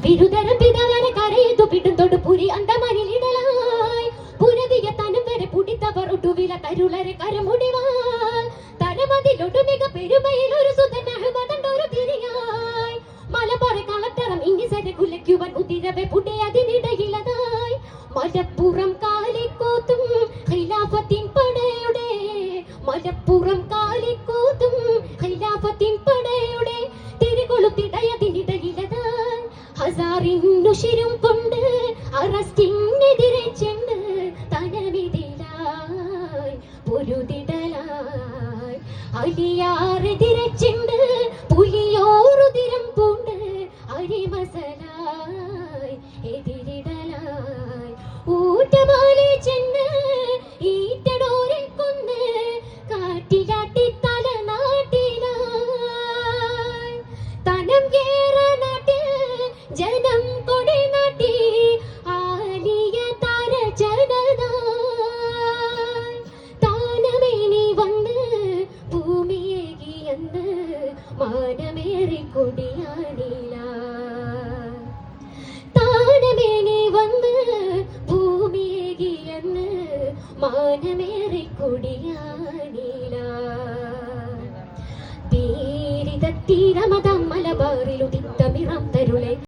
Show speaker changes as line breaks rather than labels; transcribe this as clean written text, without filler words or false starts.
വിരുദരം പിതാവനെ കരയിത്തു പിടുന്നോട് പുരി അന്തമനിലിടലായി പുരവിയ തനം വരെ പുടിത്തവർ ഒടുവില തരുളരെ കരമുടിവാൾ തലമതിലൊടുമിക പെരുമയിൽ ഒരു സുതൻ അഹ്മദണ്ടൊരു തിരിയായി മലബാറെ കളത്തറം ഇങ്ങിസരെ കുലയ്ക്കുവൻ ഉതിരവെ പുടെ അതിനിടയിലതായി മലപ്പുറം കാലിക്കോത്തും ഖിലാഫത്തിൻ പടയുടെ മലപ്പുറം കാലിക്കോത്തും ഖിലാഫത്തിൻ പടയുടെ തിരികൊളുത്തിടയതിനിടയിലതായി ഹസാറിനുശിരും കൊണ്ട് അറസ്റ്റിനെതിരെ ചെണ്ട് തനവിതിലായി പൊരുതിടലായി അലിയാറെതിരെ ചെണ്ട് പുലിയോറുതിരം പൂണ്ട് അരിമസലായി എതിരിടലായി ഊറ്റമാലെ ചെന്ന് ഈറ്റടോരെ കൊന്ന് കാറ്റിലാട്ടി തലനാട്ടിലായി തനം കേറ നാട്ടിൽ ജനം കൊടി നാട്ടി ആലിയ താര ജനനായി താനമേനി വന്ന് ഭൂമിയേകിയെന്ന് മാനമേറി കൊടിയാനില താനമേനി വന്ന് ഭൂമിയേകിയെന്ന് മാനമേറി കൊടിയാനില പീരിതത്തീരമതം മലബാറിലുദിത്തമിറം തരുളെ